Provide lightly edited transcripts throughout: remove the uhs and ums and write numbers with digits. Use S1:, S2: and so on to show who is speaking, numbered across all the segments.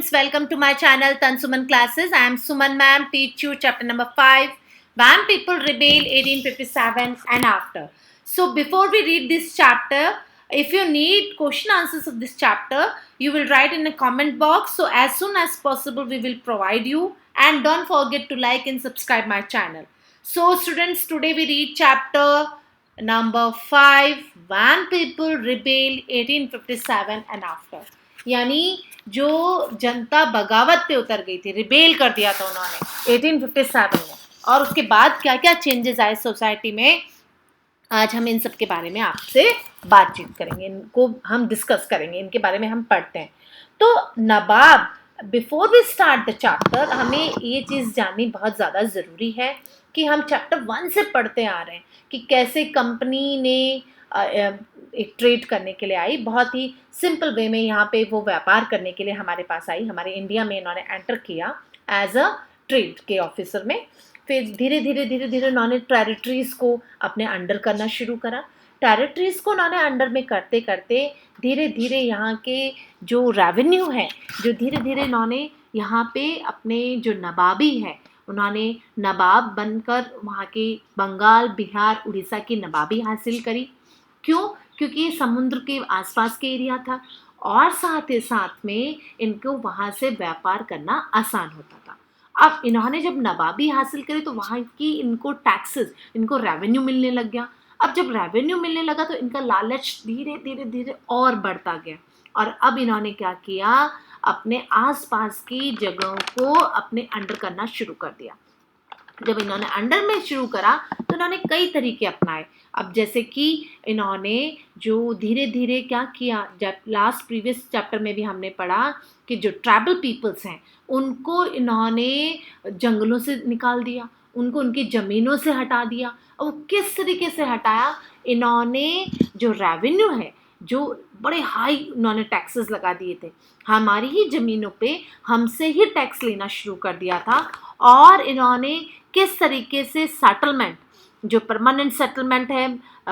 S1: students, welcome to my channel Tan Suman Classes. I am Suman ma'am, teach you chapter number 5, When People Rebel 1857 and After. So before we read this chapter, if you need question answers of this chapter, you will write in the comment box. So as soon as possible, we will provide you. And don't forget to like and subscribe my channel. So students, today we read chapter number 5, When People Rebel 1857 and After. यानी जो जनता बगावत पे उतर गई थी, rebel कर दिया था उन्होंने 1857 में, और उसके बाद क्या क्या चेंजेस आए सोसाइटी में, आज हम इन सब के बारे में आपसे बातचीत करेंगे, इनको हम डिस्कस करेंगे, इनके बारे में हम पढ़ते हैं. तो nawab, before we start the chapter, हमें ये चीज़ जाननी बहुत ज़्यादा ज़रूरी है कि हम चैप्टर 1 से पढ़ते आ रहे हैं कि कैसे कंपनी ने एक ट्रेड करने के लिए आई, बहुत ही सिंपल वे में यहाँ पे वो व्यापार करने के लिए हमारे पास आई, हमारे इंडिया में इन्होंने एंटर किया एज अ ट्रेड के ऑफिसर में. फिर धीरे धीरे उन्होंने टेरिटरीज़ को अपने अंडर करना शुरू करा. टेरिटरीज़ को उन्होंने अंडर में करते करते धीरे धीरे यहाँ के जो रेवेन्यू है, जो धीरे धीरे इन्होंने यहाँ पे अपने जो नवाबी है, उन्होंने नवाब बनकर वहाँ के बंगाल, बिहार, उड़ीसा की नवाबी हासिल करी. क्यों? क्योंकि ये समुद्र के आसपास के एरिया था और साथ ही साथ में इनको वहाँ से व्यापार करना आसान होता था. अब इन्होंने जब नवाबी हासिल करी तो वहाँ की इनको टैक्सेस, इनको रेवेन्यू मिलने लग गया. अब जब रेवेन्यू मिलने लगा तो इनका लालच धीरे धीरे और बढ़ता गया, और अब इन्होंने क्या किया, अपने आसपास की जगहों को अपने अंडर करना शुरू कर दिया. जब इन्होंने अंडर में शुरू करा तो इन्होंने कई तरीके अपनाए. अब जैसे कि इन्होंने जो धीरे धीरे क्या किया, जब लास्ट प्रीवियस चैप्टर में भी हमने पढ़ा कि जो ट्राइबल पीपल्स हैं उनको इन्होंने जंगलों से निकाल दिया, उनको उनकी ज़मीनों से हटा दिया. और किस तरीके से हटाया, इन्होंने जो रेवेन्यू है, जो बड़े हाई उन्होंने टैक्सेस लगा दिए थे, हमारी ही ज़मीनों पे हमसे ही टैक्स लेना शुरू कर दिया था. और इन्होंने किस तरीके से सेटलमेंट, जो परमानेंट सेटलमेंट है,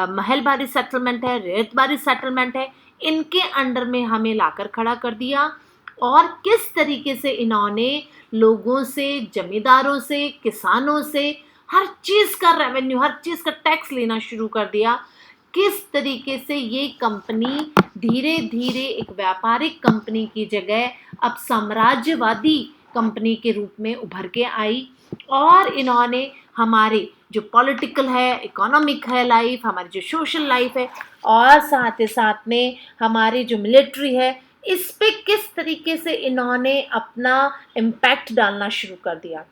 S1: महलबारी सेटलमेंट है, रेतबारी सेटलमेंट है, इनके अंडर में हमें लाकर खड़ा कर दिया. और किस तरीके से इन्होंने लोगों से, जमींदारों से, किसानों से हर चीज़ का रेवेन्यू, हर चीज़ का टैक्स लेना शुरू कर दिया. किस तरीके से ये कंपनी धीरे धीरे एक व्यापारिक कंपनी की जगह अब साम्राज्यवादी कंपनी के रूप में उभर के आई. और इन्होंने हमारे जो पॉलिटिकल है, इकोनॉमिक है लाइफ, हमारी जो सोशल लाइफ है, और साथ ही साथ में हमारी जो मिलिट्री है, इस पे किस तरीके से इन्होंने अपना इम्पैक्ट डालना शुरू कर दिया.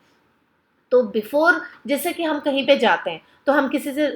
S1: तो बिफोर, जैसे कि हम कहीं पे जाते हैं तो हम किसी से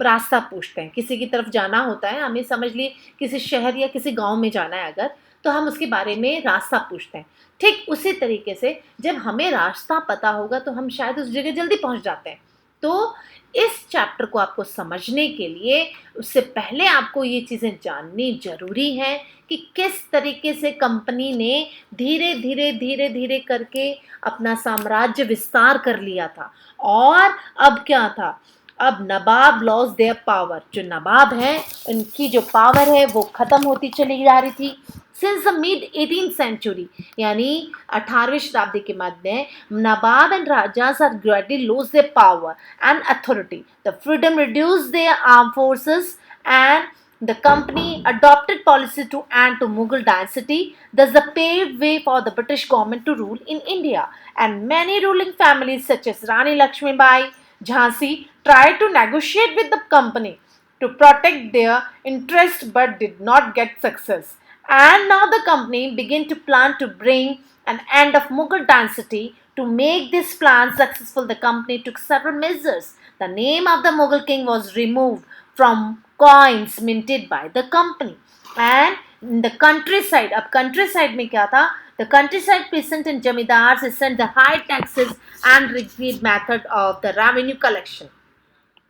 S1: रास्ता पूछते हैं, किसी की तरफ जाना होता है, हमें समझ लिए किसी शहर या किसी गांव में जाना है अगर, तो हम उसके बारे में रास्ता पूछते हैं. ठीक उसी तरीके से जब हमें रास्ता पता होगा तो हम शायद उस जगह जल्दी पहुंच जाते हैं. तो इस चैप्टर को आपको समझने के लिए उससे पहले आपको ये चीज़ें जाननी ज़रूरी है कि किस तरीके से कंपनी ने धीरे धीरे करके अपना साम्राज्य विस्तार कर लिया था. और अब क्या था, अब नवाब लॉस देयर पावर, जो नवाब हैं उनकी जो पावर है वो ख़त्म होती चली जा रही थी. Since the mid 18th century, यानी 18वीं शताब्दी के मध्य, nawab and rajas are gradually lost their power and authority. The freedom reduce their arm forces and the company adopted policy to end to Mughal dynasty, thus the paved way for the British government to rule in India. And many ruling families such as Rani Lakshmi Bai, Jhansi tried to negotiate with the company to protect their interest but did not get success. And now the company began to plan to bring an end of Mughal dynasty. To make this plan successful, the company took several measures. The name of the Mughal king was removed from coins minted by the company. And in the countryside, अब countryside में क्या था, the countryside peasant and jamidars sent the high taxes and rigid method of the revenue collection.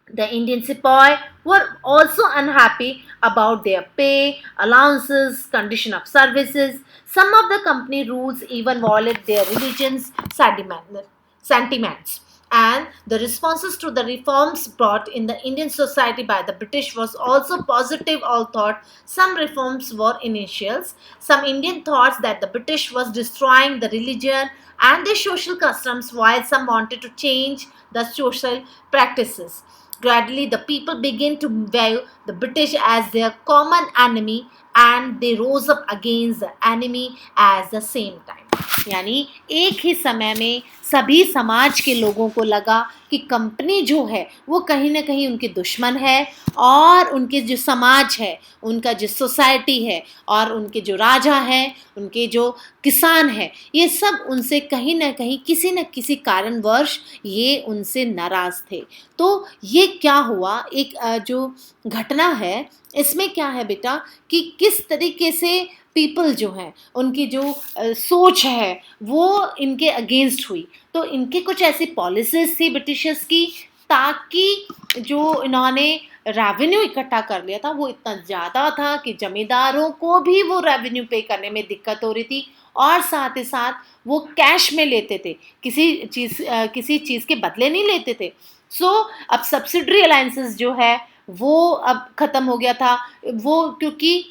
S1: The Indian sepoy were also unhappy about their pay, allowances, condition of services. Some of the company rules even violate their religion's sentiments. and the responses to the reforms brought in the Indian society by the British was also positive. All thought some reforms were initials. Some Indian thought that the British was destroying the religion and their social customs, while some wanted to change the social practices. Gradually, the people began to view the British as their common enemy, and they rose up against the enemy at the same time. यानी एक ही समय में सभी समाज के लोगों को लगा कि कंपनी जो है वो कहीं ना कहीं उनकी दुश्मन है, और उनके जो समाज है, उनका जो सोसाइटी है, और उनके जो राजा हैं, उनके जो किसान हैं, ये सब उनसे कहीं ना कहीं किसी न किसी कारणवश ये उनसे नाराज़ थे। तो ये क्या हुआ, एक जो घटना है इसमें क्या है बेटा कि किस तरीके से पीपल जो हैं उनकी जो सोच है वो इनके अगेंस्ट हुई। तो इनके कुछ ऐसी पॉलिसीज थी ब्रिटिशर्स की, ताकि जो इन्होंने रेवेन्यू इकट्ठा कर लिया था वो इतना ज़्यादा था कि ज़मींदारों को भी वो रेवेन्यू पे करने में दिक्कत हो रही थी, और साथ ही साथ वो कैश में लेते थे, किसी चीज़ के बदले नहीं लेते थे। सो अब सब्सिडरी अलायंसेस जो है वो अब ख़त्म हो गया था, वो क्योंकि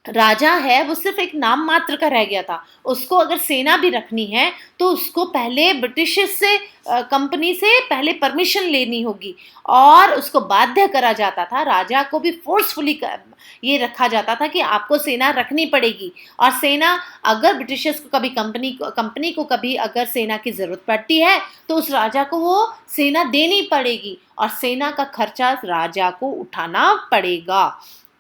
S1: राजा है वो सिर्फ एक नाम मात्र का रह गया था। उसको अगर सेना भी रखनी है तो उसको पहले ब्रिटिश से कंपनी से पहले परमिशन लेनी होगी, और उसको बाध्य करा जाता था, राजा को भी फोर्सफुली ये रखा जाता था कि आपको सेना रखनी पड़ेगी। और सेना अगर ब्रिटिशर्स को कभी कंपनी को कभी अगर सेना की ज़रूरत पड़ती है तो उस राजा को वो सेना देनी पड़ेगी, और सेना का खर्चा राजा को उठाना पड़ेगा।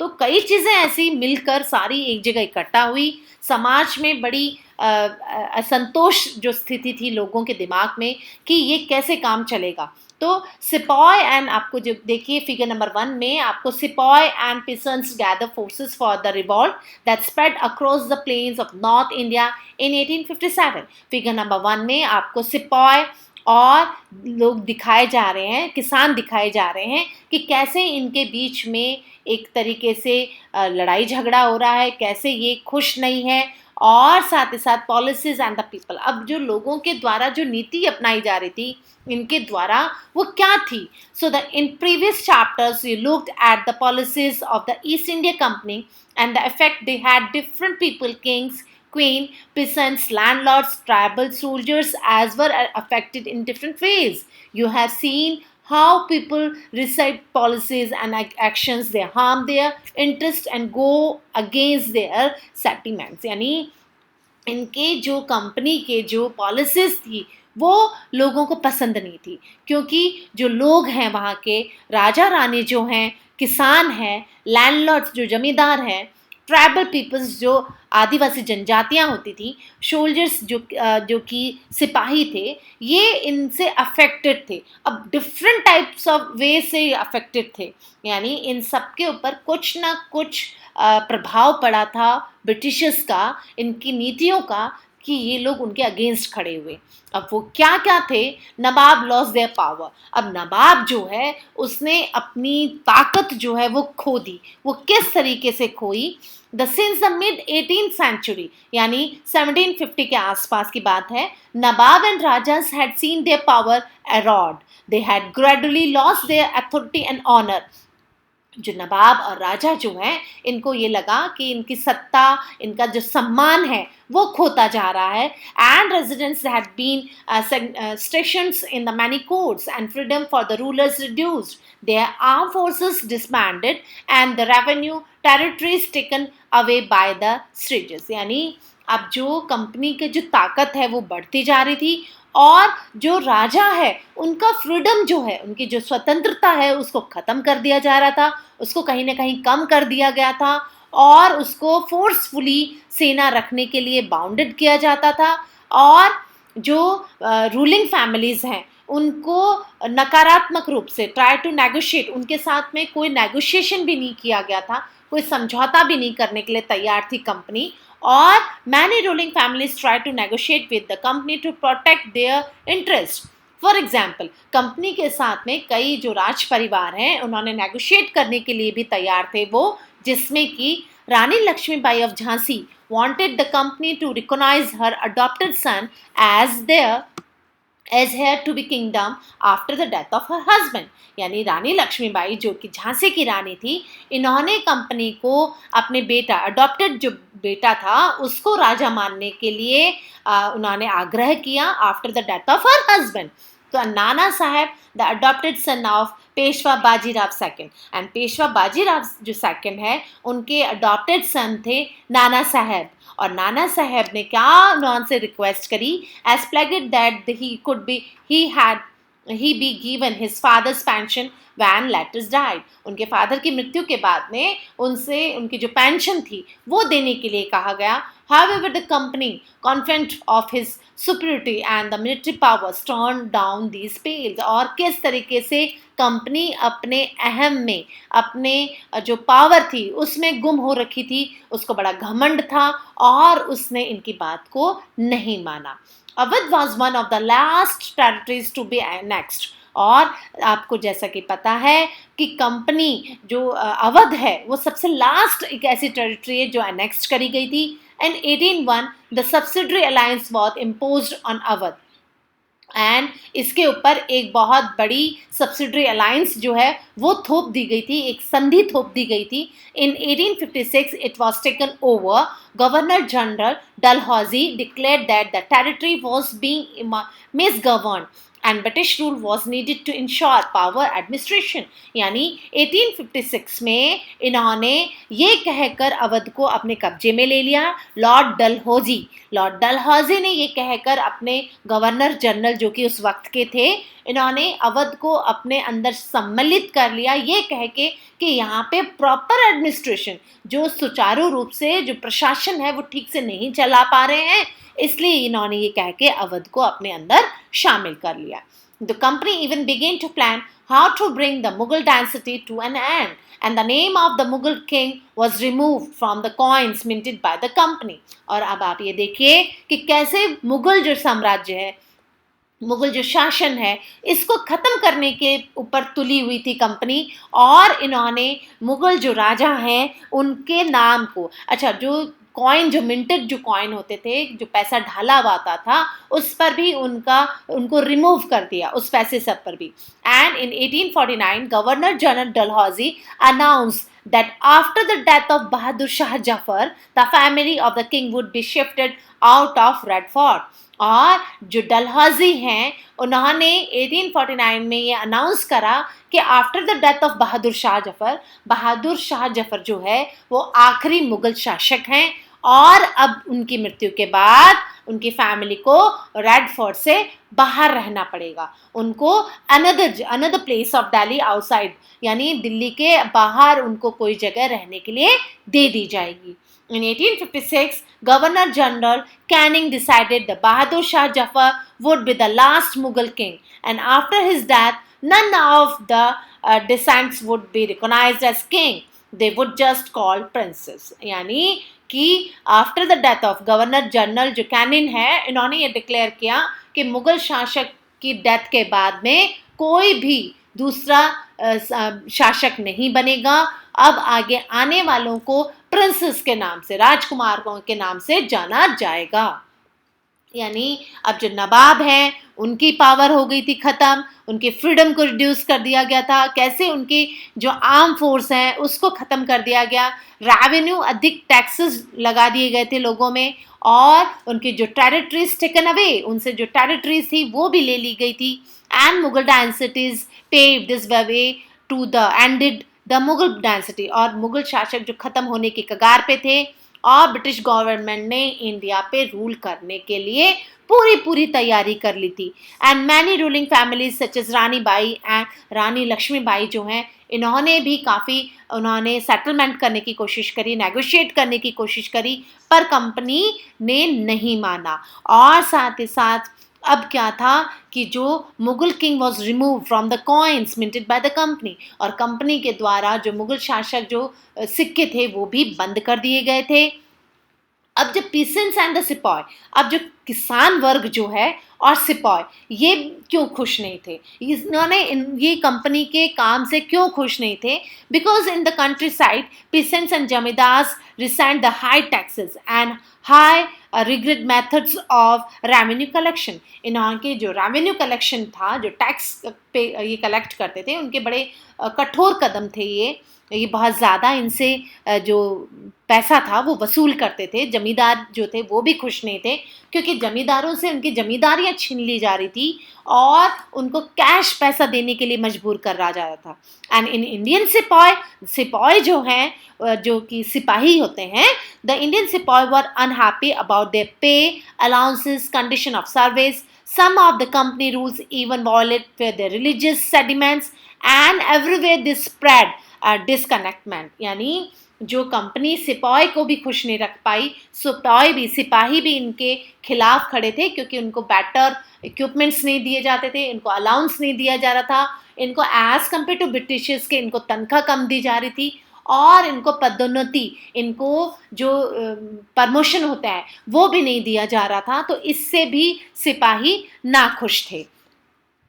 S1: तो कई चीज़ें ऐसी मिलकर सारी एक जगह इकट्ठा हुई। समाज में बड़ी असंतोष जो स्थिति थी लोगों के दिमाग में कि ये कैसे काम चलेगा। तो सिपॉय एंड, आपको जो देखिए फिगर नंबर 1 में आपको sepoys and peasants gather forces for the revolt that spread across the plains of north India in 1857। Figure number 1 में आपको सिपॉय और लोग दिखाए जा रहे हैं, किसान दिखाए जा रहे हैं कि कैसे इनके बीच में एक तरीके से लड़ाई झगड़ा हो रहा है, कैसे ये खुश नहीं है, और साथ ही साथ पॉलिसीज एंड द पीपल। अब जो लोगों के द्वारा जो नीति अपनाई जा रही थी इनके द्वारा वो क्या थी। So the in previous chapters you looked at the policies of the east India company and the effect they had different people, Kings, queen, peasants, landlords, tribal soldiers as were affected in different ways. You have seen how people recite policies and actions, they harm their interest and go against their sentiments। यानी इनके जो company के जो policies थी वो लोगों को पसंद नहीं थी, क्योंकि जो लोग हैं वहाँ के राजा रानी जो हैं, किसान हैं, लैंडलॉर्ड्स जो जमींदार हैं, ट्राइबल पीपल्स जो आदिवासी जनजातियां होती थी, सोल्जर्स जो कि सिपाही थे, ये इनसे अफेक्टेड थे। अब डिफरेंट टाइप्स ऑफ वे से अफेक्टेड थे, यानी इन सब के ऊपर कुछ ना कुछ प्रभाव पड़ा था ब्रिटिशर्स का, इनकी नीतियों का, कि ये लोग उनके अगेंस्ट खड़े हुए। अब वो क्या क्या थे। नवाब लॉस देयर पावर। अब नवाब जो है उसने अपनी ताकत जो है वो खो दी। वो किस तरीके से खोई? Since the mid 18th century, यानी 1750 के आसपास की बात है, nawab and rajas had seen their power eroded. They had gradually lost their authority and honour. जो नवाब और राजा जो हैं इनको ये लगा कि इनकी सत्ता, इनका जो सम्मान है वो खोता जा रहा है। And residents had been stations in the many courts and freedom for the rulers reduced, their armed forces disbanded and the revenue territories taken away by the strangers। यानी अब जो कंपनी की जो ताकत है वो बढ़ती जा रही थी, और जो राजा है उनका फ्रीडम जो है, उनकी जो स्वतंत्रता है उसको ख़त्म कर दिया जा रहा था, उसको कहीं ना कहीं कम कर दिया गया था, और उसको फोर्सफुली सेना रखने के लिए बाउंडेड किया जाता था। और जो रूलिंग फैमिलीज़ हैं उनको नकारात्मक रूप से ट्राई टू नेगोशिएट, उनके साथ में कोई नेगोशिएशन भी नहीं किया गया था, कोई समझौता भी नहीं करने के लिए तैयार थी कंपनी। और many ruling families try to negotiate with the company to protect their interest। For example, company के साथ में कई जो राज परिवार हैं उन्होंने नेगोशिएट करने के लिए भी तैयार थे वो, जिसमें कि Rani Lakshmibai of Jhansi wanted the company to recognize her adopted son as their as heir to be kingdom after the death of her husband. यानी रानी लक्ष्मीबाई जो कि झांसी की रानी थी, इन्होंने कंपनी को अपने बेटा, अडॉप्टेड जो बेटा था, उसको राजा मानने के लिए उन्होंने आग्रह किया after the death of her husband. तो Nana Saheb the adopted son of Peshwa Bajirao second, and Peshwa Bajirao जो सेकंड है उनके अडॉप्टेड सन थे नाना साहेब। और नाना साहेब ने क्या उनसे रिक्वेस्ट करी, as pleaded that he be given his father's pension when latter died. उनके फादर की मृत्यु के बाद में उनसे उनकी जो पेंशन थी वो देने के लिए कहा गया। However, the company, confident of his superiority and the military powers, turned down these appeals। और किस तरीके से कंपनी अपने अहम में, अपने जो पावर थी उसमें गुम हो रखी थी, उसको बड़ा घमंड था और उसने इनकी बात को नहीं माना। Awadh was one of the last territories to be annexed। और आपको जैसा कि पता है कि कंपनी जो अवध है वो सबसे लास्ट एक ऐसी टेरिटरी है जो अनेक्स्ट करी गई थी। In 1801 the subsidiary alliance was imposed on Awadh, and इसके ऊपर एक बहुत बड़ी सब्सिडरी अलायंस जो है वो थोप दी गई थी, एक संधि थोप दी गई थी। In 1856 it was taken over. Governor general Dalhousie declared that the territory was being misgoverned and British rule was needed to ensure power administration. यानी 1856 में इन्होंने ये कहकर अवध को अपने कब्जे में ले लिया। लॉर्ड डलहौजी ने ये कहकर अपने गवर्नर जनरल जो कि उस वक्त के थे, इन्होंने अवध को अपने अंदर सम्मिलित कर लिया, ये कह के कि यहाँ पे प्रॉपर एडमिनिस्ट्रेशन, जो सुचारू रूप से जो प्रशासन है वो ठीक से नहीं चला पा रहे हैं, इसलिए इन्होंने ये कह के अवध को अपने अंदर शामिल कर लिया। The company even began to plan how to bring the Mughal dynasty to an end, and the name of the Mughal king was removed from the coins minted by the company। और अब आप ये देखिए कि कैसे मुगल जो साम्राज्य है, मुगल जो शासन है, इसको ख़त्म करने के ऊपर तुली हुई थी कंपनी। और इन्होंने मुगल जो राजा हैं उनके नाम को, अच्छा जो कॉइन, जो मिंटेड जो कॉइन होते थे, जो पैसा ढाला हुआ आता था, उस पर भी उनको रिमूव कर दिया, उस पैसे सब पर भी। And in 1849 governor general Dalhousie announce that after the death of Bahadur Shah Jafar, the family of the king would be shifted out of Red Fort। और जो डलहौजी हैं उन्होंने 1849 में ये अनाउंस करा कि after the death of Bahadur Shah Zafar जो है वो आखिरी मुगल शासक हैं, और अब उनकी मृत्यु के बाद उनकी फैमिली को रेड फोर्ट से बाहर रहना पड़ेगा, उनको another place of Delhi outside, यानी दिल्ली के बाहर उनको कोई जगह रहने के लिए दे दी जाएगी। In 1856, Governor General Canning decided that Bahadur Shah Jafar would be the last Mughal king, and after his death, none of the descendants would be recognized as king. They would just call princes। यानी कि after the death of governor general जो canine है, इन्होंने ये declare किया कि मुगल शासक की डेथ के बाद में कोई भी दूसरा शासक नहीं बनेगा, अब आगे आने वालों को प्रिंसेस के नाम से, राजकुमारों के नाम से जाना जाएगा। यानी अब जो नवाब हैं उनकी पावर हो गई थी ख़त्म, उनकी फ्रीडम को रिड्यूस कर दिया गया था, कैसे उनकी जो आर्म फोर्स हैं उसको ख़त्म कर दिया गया, रेवेन्यू अधिक टैक्सेस लगा दिए गए थे लोगों में, और उनकी जो टेरिटरीज टेकन अवे, उनसे जो टेरिटरीज थी वो भी ले ली गई थी। And Mughal dynasties paved this way to the ended the Mughal dynasty. और मुगल शासक जो ख़त्म होने के कगार पे थे, और ब्रिटिश गवर्नमेंट ने इंडिया पे रूल करने के लिए पूरी तैयारी कर ली थी। And many ruling families such as Rani Bai and Rani Lakshmibai जो हैं, इन्होंने भी उन्होंने सेटलमेंट करने की कोशिश करी, नेगोशिएट करने की कोशिश करी, पर कंपनी ने नहीं माना। और साथ ही साथ अब क्या था कि जो Mughal king was remove from the coins minted by the company, और कंपनी के द्वारा जो मुगल शासक जो सिक्के थे वो भी बंद कर दिए गए थे। अब जब पीसेंट्स एंड द सिपाही, अब जो किसान वर्ग जो है और सिपाही, ये क्यों खुश नहीं थे, इन्होंने ये कंपनी के काम से क्यों खुश नहीं थे? Because in the countryside peasants and zamindars resent the high taxes and high rigid methods of revenue collection. इनके जो रेवेन्यू कलेक्शन था, जो टैक्स पे ये कलेक्ट करते थे, उनके बड़े कठोर कदम थे ये बहुत ज़्यादा इनसे जो पैसा था वो वसूल करते थे। जमींदार जो थे वो भी खुश नहीं थे, क्योंकि जमींदारों से उनकी जमींदारियां छीन ली जा रही थी और उनको कैश पैसा देने के लिए मजबूर करा जा रहा था। एंड इन इंडियन सिपाही जो हैं, जो कि सिपाही होते हैं, द इंडियन सिपाही वर अनहैप्पी अबाउट देयर पे, allowances, condition of service. Some of the company rules even violate their religious sentiments, and everywhere this spread disconnectment। यानी जो कंपनी सिपाही को भी खुश नहीं रख पाई, सिपाही भी इनके खिलाफ खड़े थे, क्योंकि उनको बेटर इक्विपमेंट्स नहीं दिए जाते थे, इनको अलाउंस नहीं दिया जा रहा था, इनको एज कम्पेयर टू ब्रिटिशर्स के इनको तनख्वाह कम दी जा रही थी, और इनको पदोन्नति, इनको जो प्रमोशन होता है वो भी नहीं दिया जा रहा था। तो इससे भी सिपाही नाखुश थे।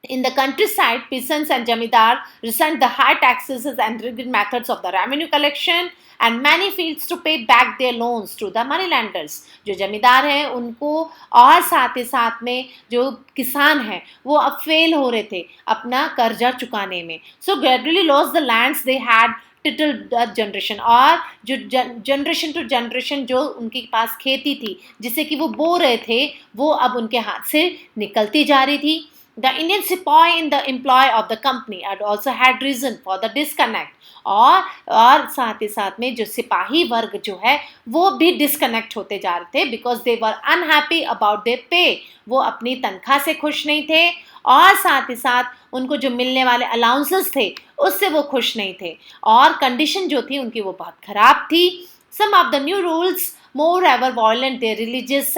S1: In the countryside, peasants and jamidar resent the high taxes and rigid methods of the revenue collection, and many fails to pay back their loans to the moneylenders। जो जमींदार हैं उनको, और साथ ही साथ में जो किसान हैं वो अब फेल हो रहे थे अपना कर्जा चुकाने में। So gradually lost the lands they had title generation, और जो जनरेशन टू जनरेशन जो उनके पास खेती थी जिसे कि वो बो रहे थे, वो अब उनके हाथ से निकलती जा रही थी। The Indian सिपाही in the employ of the company had also had reason for the disconnect। और साथ ही साथ में जो सिपाही वर्ग जो है वो भी डिस्कनेक्ट होते जा रहे थे, because they were unhappy about their पे। वो अपनी तनख्वाह से खुश नहीं थे, और साथ ही साथ उनको जो मिलने वाले अलाउंसेस थे उससे वो खुश नहीं थे, और कंडीशन जो थी उनकी वो बहुत ख़राब थी। Some of the new rules moreover violent their religious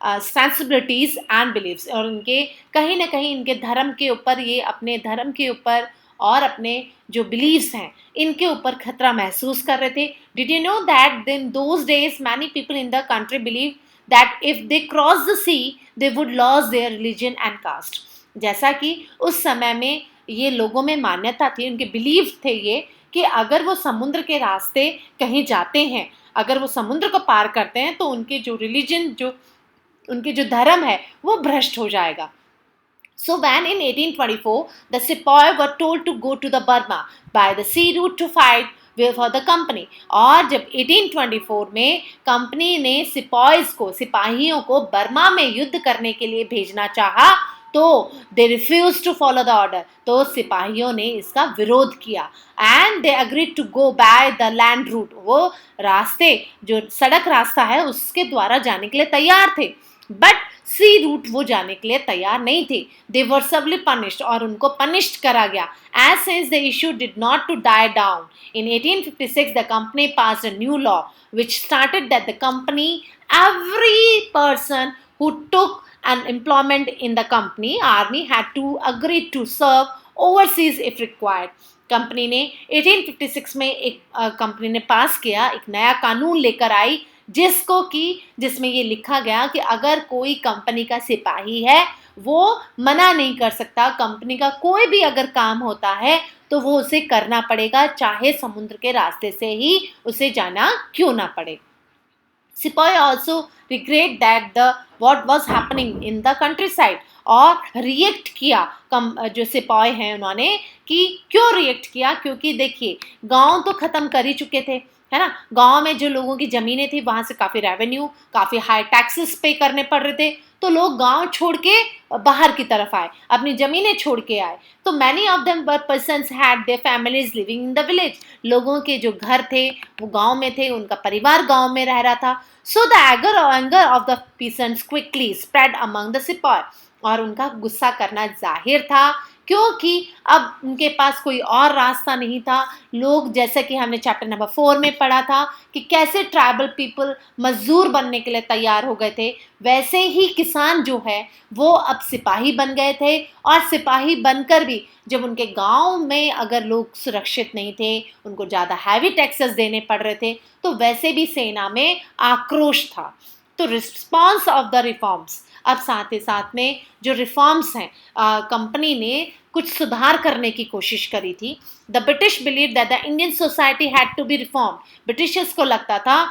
S1: sensibilities and beliefs. और उनके कहीं ना कहीं इनके धर्म के ऊपर, ये अपने धर्म के ऊपर और अपने जो बिलीव्स हैं इनके ऊपर खतरा महसूस कर रहे थे। Did you know that in those days many people in the country believe that if they cross the sea they would lose their religion and caste. जैसा कि उस समय में ये लोगों में मान्यता थी, उनके बिलीव थे ये, कि अगर वो समुद्र के रास्ते कहीं जाते हैं, अगर वो समुद्र को पार करते हैं, तो उनके जो रिलीजन, जो उनके जो धर्म है वो भ्रष्ट हो जाएगा। So when in 1824 the Sepoy were told to go to the Burma by the sea route to fight for the company, और जब 1824 में कंपनी ने सिपाहियों को बर्मा में युद्ध करने के लिए भेजना चाहा, तो they refuse to follow the order. तो सिपाहियों ने इसका विरोध किया, and they agreed to go by the land route. वो रास्ते, जो सड़क रास्ता है, उसके द्वारा जाने के लिए तैयार थे, बट सी रूट वो जाने के लिए तैयार नहीं थे। दे वर सेवरली पनिश्ड, और उनको पनिश्ड करा गया। As since the issue did not to die down, in 1856 the company pass a new law which started that the company, every person who took an employment in the company army had to agree to serve overseas if required। Company ने 1856 में एक company ने पास किया, एक नया कानून लेकर आई, जिसमें ये लिखा गया कि अगर कोई कंपनी का सिपाही है वो मना नहीं कर सकता, कंपनी का कोई भी अगर काम होता है तो वो उसे करना पड़ेगा, चाहे समुद्र के रास्ते से ही उसे जाना क्यों ना पड़े। सिपाही also regret that what was happening in the countryside, और रिएक्ट किया जो सिपाही हैं उन्होंने, कि क्यों रिएक्ट किया, क्योंकि देखिए गांव तो ख़त्म कर ही चुके थे, है ना। गांव में जो लोगों की ज़मीनें थी वहाँ से काफ़ी रेवेन्यू, काफ़ी हाई टैक्सेस पे करने पड़ रहे थे, तो लोग गांव छोड़ के बाहर की तरफ आए, अपनी ज़मीनें छोड़ के आए। तो many of them were persons had their families living in the village. लोगों के जो घर थे वो गांव में थे, उनका परिवार गांव में रह रहा था। So the anger of the peasants quickly spread among the सिपाही, और उनका गुस्सा करना जाहिर था, क्योंकि अब उनके पास कोई और रास्ता नहीं था। लोग, जैसे कि हमने चैप्टर नंबर 4 में पढ़ा था कि कैसे ट्राइबल पीपल मजदूर बनने के लिए तैयार हो गए थे, वैसे ही किसान जो है वो अब सिपाही बन गए थे। और सिपाही बनकर भी जब उनके गांव में अगर लोग सुरक्षित नहीं थे, उनको ज़्यादा हैवी टैक्सेस देने पड़ रहे थे, तो वैसे भी सेना में आक्रोश था। तो रिस्पॉन्स ऑफ द रिफॉर्म्स, अब साथ ही साथ में जो रिफॉर्म्स हैं, कंपनी ने कुछ सुधार करने की कोशिश करी थी। The British believe that the Indian society had to be reform. Britishers को लगता था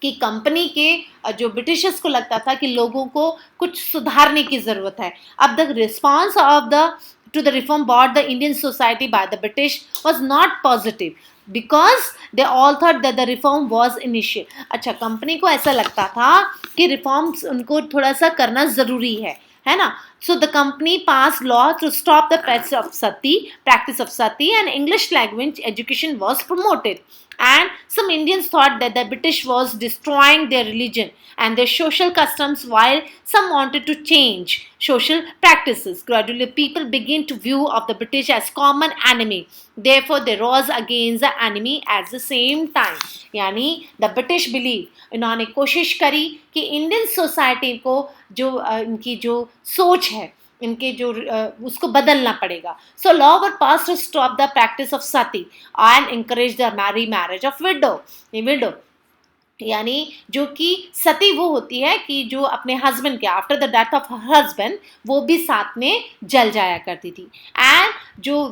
S1: कि कंपनी के जो ब्रिटिशर्स को लगता था कि लोगों को कुछ सुधारने की ज़रूरत है. अब the response of the to the reform brought the Indian society by the British was not positive because they all thought that the reform was initial. अच्छा, कंपनी को ऐसा लगता था कि रिफॉर्म्स उनको थोड़ा सा करना ज़रूरी है ना. So the company passed law to stop the practice of sati and English language education was promoted. And some Indians thought that the British was destroying their religion and their social customs, while some wanted to change social practices. Gradually, people began to view of the British as common enemy. Therefore, they rose against the enemy at the same time. यानी the British believe, इन्होंने कोशिश करी कि Indian society को जो इनकी जो सोच है, इनके जो उसको बदलना पड़ेगा. So law were pass to stop the practice of sati and encourage the marriage of widow. यानी जो कि सती वो होती है कि जो अपने हस्बैंड के after the death of husband वो भी साथ में जल जाया करती थी. एंड जो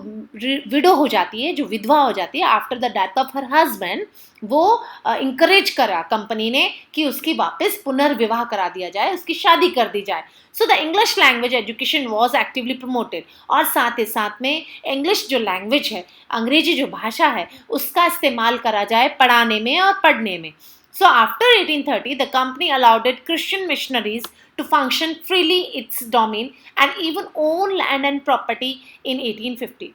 S1: विडो हो जाती है, जो विधवा हो जाती है after the death of her husband, वो इंकरेज करा कंपनी ने कि उसकी वापस पुनर्विवाह करा दिया जाए, उसकी शादी कर दी जाए. So the English language education was actively promoted. और साथ ही साथ में इंग्लिश जो लैंग्वेज है, अंग्रेजी जो भाषा है, उसका इस्तेमाल करा जाए पढ़ाने में और पढ़ने में. So after 1830, the company allowed Christian missionaries to function freely its domain and even own land and property in 1850.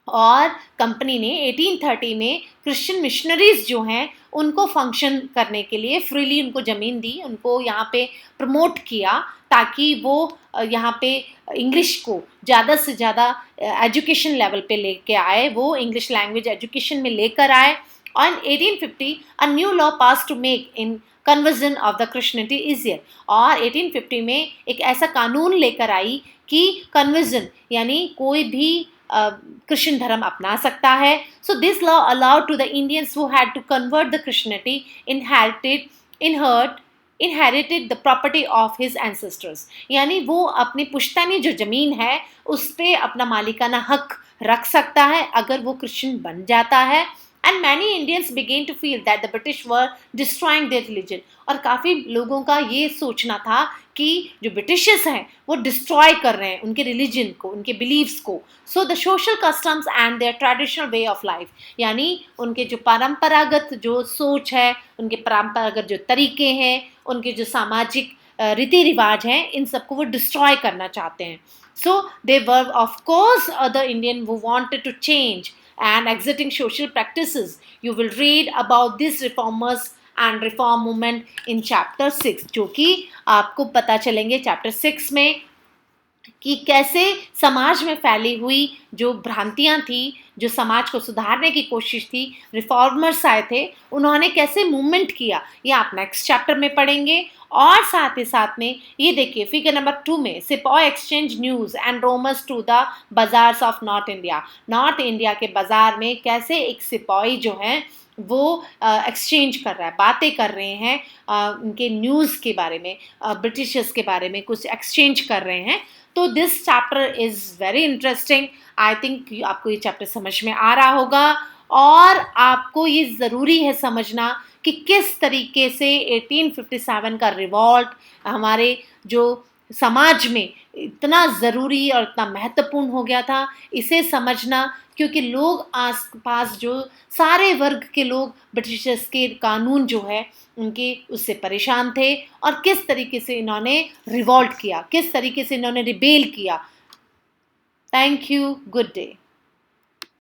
S1: और कंपनी ने 1830 में क्रिश्चियन मिशनरीज जो हैं उनको फंक्शन करने के लिए फ्रीली उनको ज़मीन दी, उनको यहाँ पे प्रमोट किया ताकि वो यहाँ पे इंग्लिश को ज़्यादा से ज़्यादा एजुकेशन लेवल पे लेके आए, वो इंग्लिश लैंग्वेज एजुकेशन में लेकर आए. On 1850, a new law passed to make in conversion of the Christianity easier. और 1850 में एक ऐसा कानून लेकर आई कि कन्वर्जन यानी कोई भी क्रिश्चियन धर्म अपना सकता है. So this law allowed to the Indians who had to convert the Christianity inherited the property of his ancestors. यानी वो अपनी पुश्तैनी जो ज़मीन है उस पर अपना मालिकाना हक रख सकता है अगर वो क्रिश्चियन बन जाता है. And many Indians began to feel that the British were destroying their religion. और काफ़ी लोगों का ये सोचना था कि जो ब्रिटिशर्स हैं वो डिस्ट्रॉय कर रहे हैं उनके रिलीजन को, उनके बिलीव्स को. So the social customs and there traditional way of life, यानी उनके जो परंपरागत जो सोच है, उनके परंपरागत जो तरीके हैं, उनके जो सामाजिक रीति रिवाज हैं, इन सबको वो डिस्ट्रॉय करना चाहते हैं. So they were of course other Indian वो wanted to change and exiting social practices. You will read about these reformers and reform movement in chapter 6, जो कि आपको पता चलेंगे chapter 6 में कि कैसे समाज में फैली हुई जो भ्रांतियाँ थी, जो समाज को सुधारने की कोशिश थी, रिफॉर्मर्स आए थे, उन्होंने कैसे मूवमेंट किया, ये आप नेक्स्ट चैप्टर में पढ़ेंगे. और साथ ही साथ में ये देखिए फिगर नंबर 2 में सिपाही exchange news and rumours to the bazaars of north India. North India के बाज़ार में कैसे एक सिपाही जो हैं वो एक्सचेंज कर रहा है, बातें कर रहे हैं उनके न्यूज़ के बारे में, ब्रिटिशर्स के बारे में कुछ एक्सचेंज कर रहे हैं. तो this chapter is very interesting. I think आपको ये चैप्टर समझ में आ रहा होगा और आपको ये ज़रूरी है समझना कि किस तरीके से 1857 का रिवॉल्ट हमारे जो समाज में इतना ज़रूरी और इतना महत्वपूर्ण हो गया था. इसे समझना क्योंकि लोग आस पास जो सारे वर्ग के लोग ब्रिटिशर्स के कानून जो है उनके उससे परेशान थे और किस तरीके से इन्होंने रिवॉल्ट किया, किस तरीके से इन्होंने रिबेल किया. Thank you. Good day.